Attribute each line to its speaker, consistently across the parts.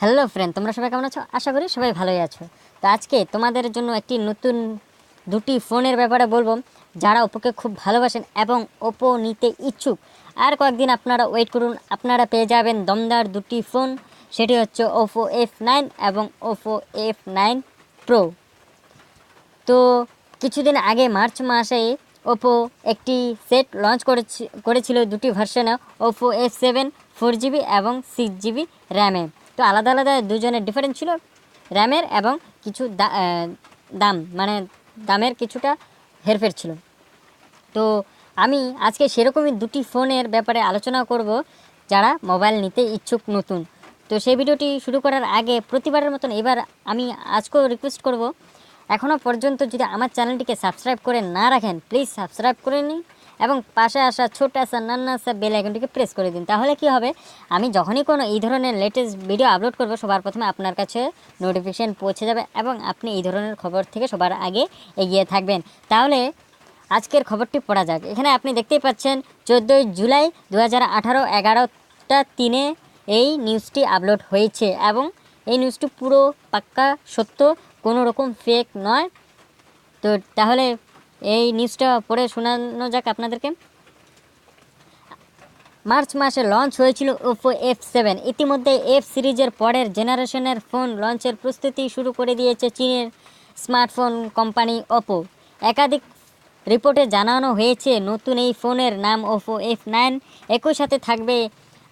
Speaker 1: Hello friend, তোমরা সবাই কেমন আছো? আশা করি সবাই ভালোই আছো। তো আজকে তোমাদের জন্য একটি নতুন দুটি ফোনের ব্যাপারে বলবো, যারা ওপোকে খুব ভালোবাসেন এবং ওপো নিতে ইচ্ছুক। আর কয়েকদিন আপনারা ওয়েট করুন, আপনারা পেয়ে যাবেন দমদার দুটি ফোন। সেটি হচ্ছে ওপো F9 এবং ওপো F9 প্রো। তো কিছুদিন আগে মার্চ মাসে ওপো একটি সেট লঞ্চ করেছিল দুটি ভার্সনে, ওপো F7 4GB এবং 6GB র্যামে। তো আলাদা আলাদা দুজনের ডিফারেন্স ছিল র্যামের, এবং কিছু দামের কিছুটা হেরফের ছিল। তো আমি আজকে সেরকমই দুটি ফোনের ব্যাপারে আলোচনা করব যারা মোবাইল নিতে ইচ্ছুক নতুন। তো সেই ভিডিওটি শুরু করার আগে প্রতিবারের মতন এবার আমি আজকেও রিকোয়েস্ট করব, এখনও পর্যন্ত যদি আমার চ্যানেলটিকে সাবস্ক্রাইব করে না রাখেন প্লিজ সাবস্ক্রাইব করে নিন এবং পাশে আসা ছোট আসা নান্না আসা বেল আইকনটিকে প্রেস করে দিন। তাহলে কি হবে, আমি যখনই কোনো এই ধরনের লেটেস্ট ভিডিও আপলোড করব সবার প্রথমে আপনার কাছে নোটিফিকেশান পৌঁছে যাবে এবং আপনি এই ধরনের খবর থেকে সবার আগে এগিয়ে থাকবেন। তাহলে আজকের খবরটি পড়া যাক। এখানে আপনি দেখতেই পাচ্ছেন 14 জুলাই 2018 11টা 3 এই নিউজটি আপলোড হয়েছে এবং এই নিউজটি পুরো পাক্কা সত্য, কোনো রকম ফেক নয়। তো তাহলে এই নিউজটা পড়ে শোনানো যাক আপনাদেরকে। মার্চ মাসে লঞ্চ হয়েছিল ওপো F7। ইতিমধ্যে এফ সিরিজের পরের জেনারেশনের ফোন লঞ্চের প্রস্তুতি শুরু করে দিয়েছে চীনের স্মার্টফোন কোম্পানি ওপো। একাধিক রিপোর্টে জানানো হয়েছে নতুন এই ফোনের নাম ওপো F9। একই সাথে থাকবে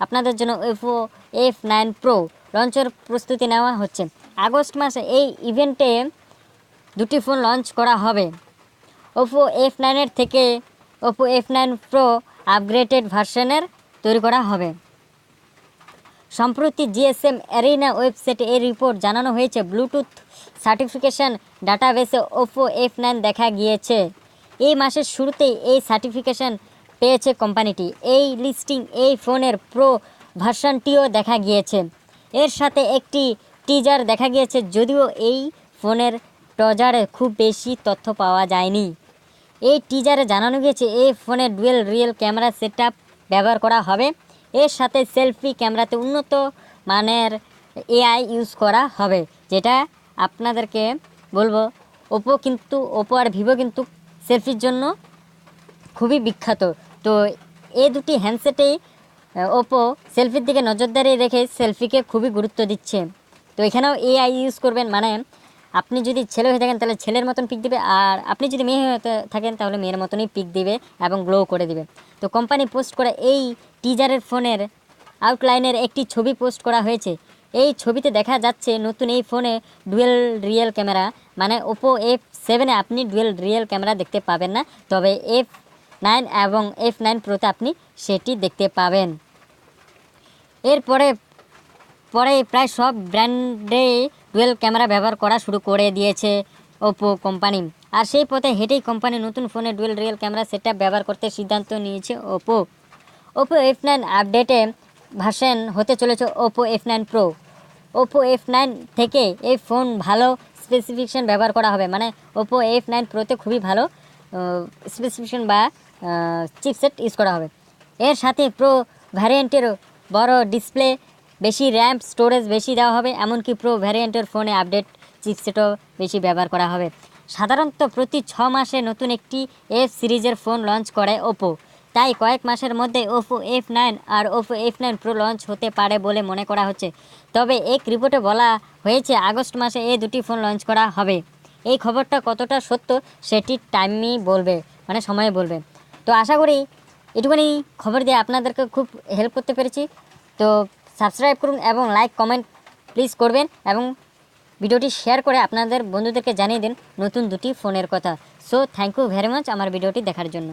Speaker 1: আপনাদের জন্য ওপো F9 প্রো। লঞ্চের প্রস্তুতি নেওয়া হচ্ছে। আগস্ট মাসে এই ইভেন্টে দুটি ফোন লঞ্চ করা হবে। ওপো F9 থেকে ওপো F9 প্রো আপগ্রেডেড ভার্সনের তৈরি করা হবে। সম্প্রতি জিএসএম অ্যারিনা ওয়েবসাইটে এই রিপোর্ট জানানো হয়েছে। ব্লুটুথ সার্টিফিকেশন ডাটাবেসে ওপো F9 দেখা গিয়েছে। এই মাসের শুরুতেই এই সার্টিফিকেশন পেয়েছে কোম্পানিটি। এই লিস্টিং এই ফোনের প্রো ভার্সনটিও দেখা গিয়েছে। এর সাথে একটি টিজার দেখা গিয়েছে, যদিও এই ফোনের টজারে খুব বেশি তথ্য পাওয়া যায়নি। এই টিজারে জানানো গিয়েছে এই ফোনে ডুয়েল রিয়েল ক্যামেরা সেটআপ ব্যবহার করা হবে। এর সাথে সেলফি ক্যামেরাতে উন্নত মানের এআই ইউজ করা হবে। যেটা আপনাদেরকে বলবো, ওপো আর ভিভো কিন্তু সেলফির জন্য খুবই বিখ্যাত। তো এই দুটি হ্যান্ডসেটেই ওপো সেলফির দিকে নজরদারি রেখে সেলফিকে খুবই গুরুত্ব দিচ্ছে। তো এখানেও এআই ইউজ করবেন, মানে আপনি যদি ছেলে হয়ে থাকেন তাহলে ছেলের মতন পিক দিবে, আর আপনি যদি মেয়ে হয়ে থাকেন তাহলে মেয়ের মতনই পিক দিবে এবং গ্লো করে দিবে। তো কোম্পানি পোস্ট করা এই টিজারের ফোনের আউটলাইনের একটি ছবি পোস্ট করা হয়েছে। এই ছবিতে দেখা যাচ্ছে নতুন এই ফোনে ডুয়েল রিয়েল ক্যামেরা, মানে ওপো F7-এ আপনি ডুয়েল রিয়েল ক্যামেরা দেখতে পাবেন না, তবে F9 এবং F9 প্রোতে আপনি সেটি দেখতে পাবেন। এরপরে প্রায় সব ব্র্যান্ডে ডুয়েল ক্যামেরা ব্যবহার করা শুরু করে দিয়েছে ওপো কোম্পানি। আর সেই পথে হেঁটেই কোম্পানি নতুন ফোনে ডুয়েল রিয়েল ক্যামেরা সেটআপ ব্যবহার করতে সিদ্ধান্ত নিয়েছে ওপো F9 আপডেটে ভার্সন হতে চলেছে Oppo F9 pro. Oppo F9 থেকে এই ফোন ভালো স্পেসিফিকেশান ব্যবহার করা হবে, মানে ওপো F9 প্রোতে খুবই ভালো স্পেসিফিকেশান বা চিপসেট ইউজ করা হবে। এর সাথে প্রো ভ্যারিয়েন্টের বড় ডিসপ্লে, বেশি র্যাম স্টোরেজ বেশি দেওয়া হবে, এমনকি প্রো ভ্যারিয়েন্টের ফোনে আপডেট চিপসেটও বেশি ব্যবহার করা হবে। সাধারণত প্রতি 6 মাসে নতুন একটি এফ সিরিজের ফোন লঞ্চ করে ওপো, তাই কয়েক মাসের মধ্যে ওপো F9 আর ওপো F9 প্রো লঞ্চ হতে পারে বলে মনে করা হচ্ছে। তবে এক রিপোর্টে বলা হয়েছে আগস্ট মাসে এই দুটি ফোন লঞ্চ করা হবে। এই খবরটা কতটা সত্য সেটি টাইমই বলবে, মানে সময় বলবে। তো আশা করি এটুকুনি খবর দিয়ে আপনাদেরকে খুব হেল্প করতে পেরেছি। তো সাবস্ক্রাইব করুন এবং লাইক কমেন্ট প্লিজ করবেন এবং ভিডিওটি শেয়ার করে আপনাদের বন্ধুদেরকে জানিয়ে দিন নতুন দুটি ফোনের কথা। So thank you very much আমার ভিডিওটি দেখার জন্য।